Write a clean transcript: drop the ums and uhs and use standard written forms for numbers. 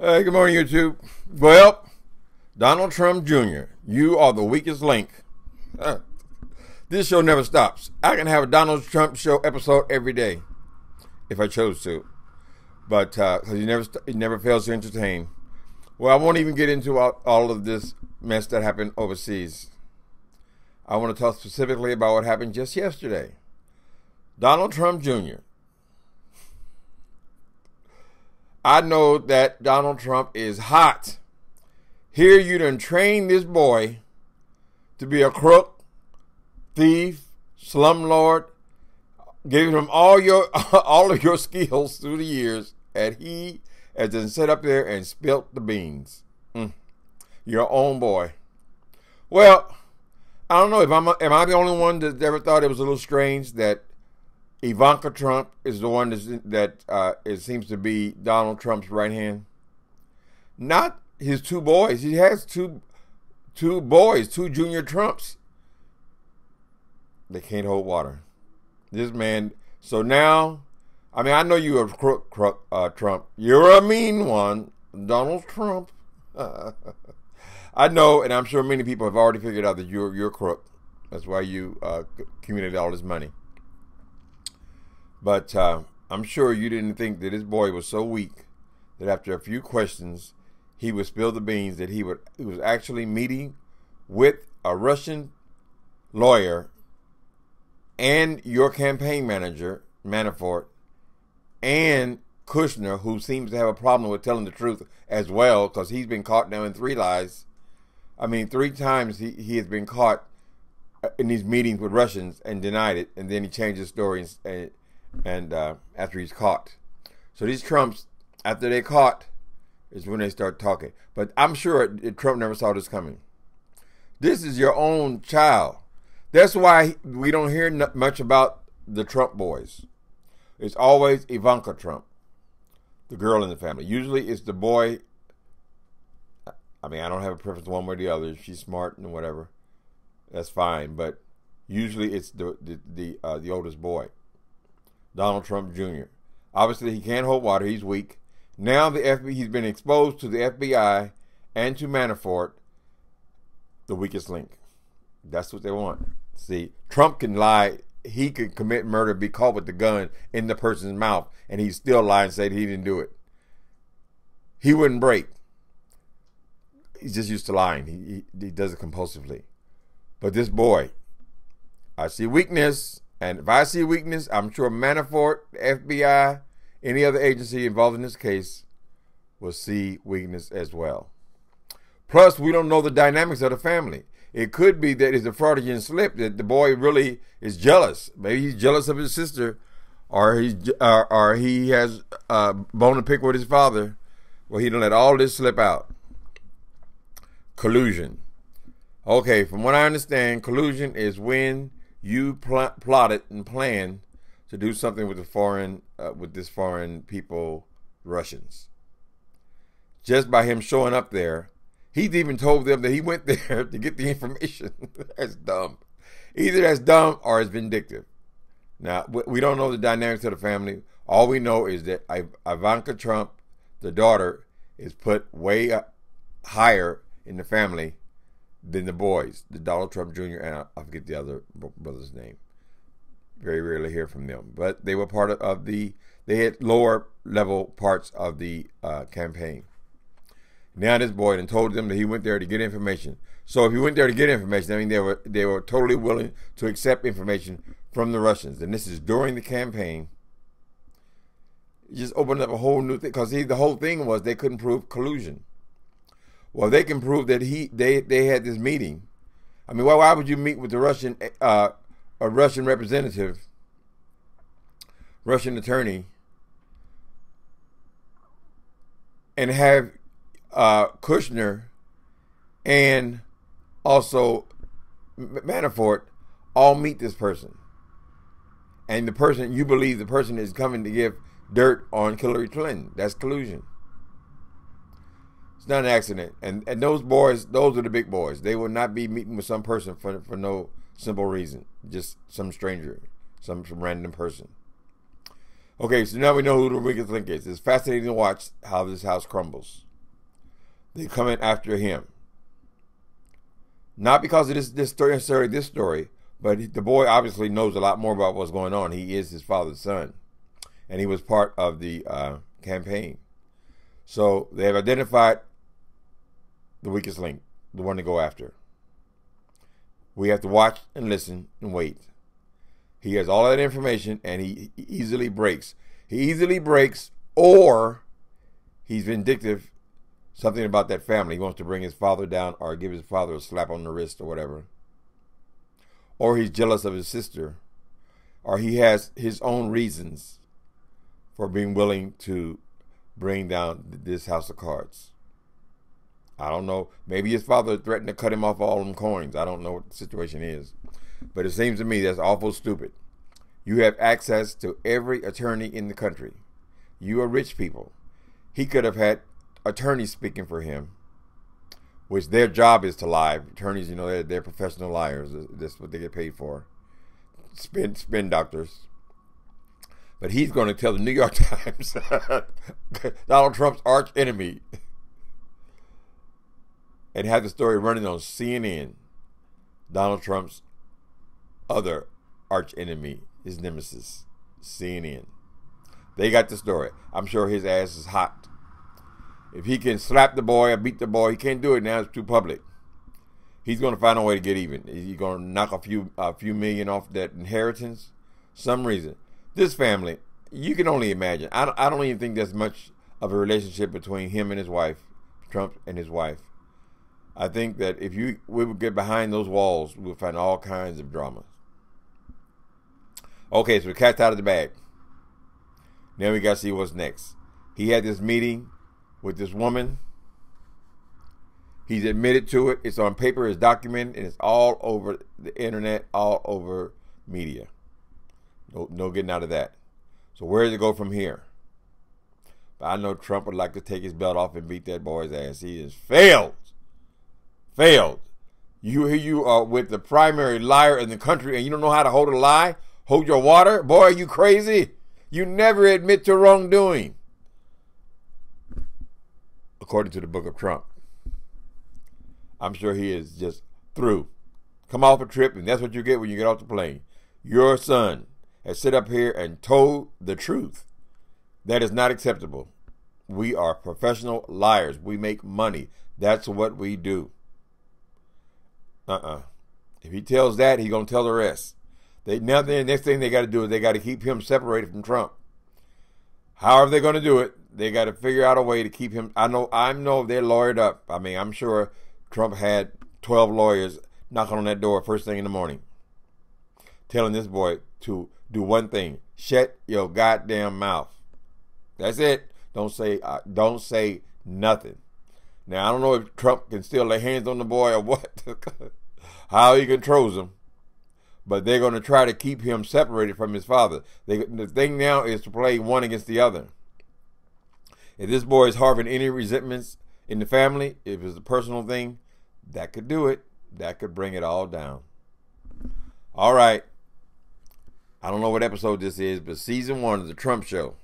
Hey, good morning, YouTube. Well, Donald Trump Jr., you are the weakest link. This show never stops. I can have a Donald Trump show episode every day if I chose to, but because he never fails to entertain. Well, I won't even get into all of this mess that happened overseas. I want to talk specifically about what happened just yesterday. Donald Trump Jr. I know that Donald Trump is hot. Here you done train this boy to be a crook, thief, slumlord, giving him all of your skills through the years, and he has then sat up there and spilt the beans. Your own boy. Well, I don't know if am I the only one that ever thought it was a little strange that Ivanka Trump is the one that it seems to be Donald Trump's right hand. Not his two boys. He has two boys, two junior Trumps. They can't hold water. This man. So now, I mean, I know you're a crook, Trump. You're a mean one, Donald Trump. I know, and I'm sure many people have already figured out that you're a crook. That's why you accumulated all this money. But I'm sure you didn't think that this boy was so weak that after a few questions, he would spill the beans that he was actually meeting with a Russian lawyer and your campaign manager, Manafort, and Kushner, who seems to have a problem with telling the truth as well, because he's been caught now in 3 lies. I mean, 3 times he has been caught in these meetings with Russians and denied it, and then he changed his story and after he's caught. So these Trumps, after they're caught, is when they start talking. But I'm sure Trump never saw this coming. This is your own child. That's why we don't hear much about the Trump boys. It's always Ivanka Trump, the girl in the family. Usually it's the boy. I mean, I don't have a preference one way or the other. If she's smart and whatever, that's fine. But usually it's the oldest boy, Donald Trump Jr. Obviously, he can't hold water. He's weak. Now he's been exposed to the FBI and to Manafort, the weakest link. That's what they want. See, Trump can lie. He could commit murder, be caught with the gun in the person's mouth, and he'd still lie and say that he didn't do it. He wouldn't break. He's just used to lying. He does it compulsively. But this boy, I see weakness. And if I see weakness, I'm sure Manafort, the FBI, any other agency involved in this case will see weakness as well. Plus, we don't know the dynamics of the family. It could be that it's a Freudian slip, that the boy really is jealous. Maybe he's jealous of his sister, or he has a bone to pick with his father. Well, he done let all this slip out. Collusion. Okay, from what I understand, collusion is when you plotted and planned to do something with this foreign people, Russians. Just by him showing up there, he's even told them that he went there to get the information. That's dumb. Either that's dumb or it's vindictive. Now, we don't know the dynamics of the family. All we know is that Ivanka Trump, the daughter, is put way up higher in the family than the boys, the Donald Trump Jr. and I forget the other brother's name. Very rarely hear from them, but they were part of they had lower level parts of the campaign. Now this boy and told them that he went there to get information. So if he went there to get information, I mean they were totally willing to accept information from the Russians, and this is during the campaign. It just opened up a whole new thing, because the whole thing was they couldn't prove collusion. Well, they can prove that they had this meeting. I mean, why would you meet with the a Russian representative, Russian attorney, and have Kushner and also Manafort all meet this person, and the person you believe the person is coming to give dirt on Hillary Clinton? That's collusion. It's not an accident. And those boys, those are the big boys. They will not be meeting with some person for no simple reason. Just some stranger, some random person. Okay, so now we know who the weakest link is. It's fascinating to watch how this house crumbles. They're coming after him. Not because of this story, necessarily this story, but the boy obviously knows a lot more about what's going on. He is his father's son, and he was part of the campaign. So they have identified the weakest link, the one to go after. We have to watch and listen and wait. He has all that information, and he easily breaks. He easily breaks, or he's vindictive. Something about that family. He wants to bring his father down or give his father a slap on the wrist or whatever. Or he's jealous of his sister. Or he has his own reasons for being willing to bring down this house of cards. I don't know. Maybe his father threatened to cut him off all them coins. I don't know what the situation is. But it seems to me that's awful stupid. You have access to every attorney in the country. You are rich people. He could have had attorneys speaking for him, which their job is to lie. Attorneys, they're professional liars. That's what they get paid for. Spin doctors. But he's going to tell the New York Times, Donald Trump's arch enemy, and have the story running on CNN. Donald Trump's other arch enemy, his nemesis, CNN. They got the story. I'm sure his ass is hot. If he can slap the boy or beat the boy, he can't do it now. It's too public. He's going to find a way to get even. He's going to knock a few million off that inheritance. Some reason. This family, you can only imagine. I don't even think there's much of a relationship between him and his wife, Trump and his wife. I think that if we would get behind those walls, we'll find all kinds of drama. Okay, so the cat's out of the bag. Now we got to see what's next. He had this meeting with this woman. He's admitted to it. It's on paper, it's documented, and it's all over the internet, all over media. No getting out of that. So where does it go from here? But I know Trump would like to take his belt off and beat that boy's ass. He has failed. Failed. You are with the primary liar in the country, and you don't know how to hold a lie? Hold your water? Boy, are you crazy? You never admit to wrongdoing. According to the book of Trump. I'm sure he is just through. Come off a trip, and that's what you get when you get off the plane. Your son has sit up here and told the truth. That is not acceptable. We are professional liars. We make money. That's what we do. If he tells that, he's going to tell the rest. The next thing they got to do is they got to keep him separated from Trump. How are they going to do it? They got to figure out a way to keep him. I know they're lawyered up. I mean, I'm sure Trump had 12 lawyers knocking on that door first thing in the morning, telling this boy to do one thing: shut your goddamn mouth. That's it. Don't say nothing. Now I don't know if Trump can still lay hands on the boy or what, how he controls him, but they're going to try to keep him separated from his father. The thing now is to play one against the other. If this boy is harboring any resentments in the family, if it's a personal thing, that could do it. That could bring it all down. All right. I don't know what episode this is, but season 1 of the Trump Show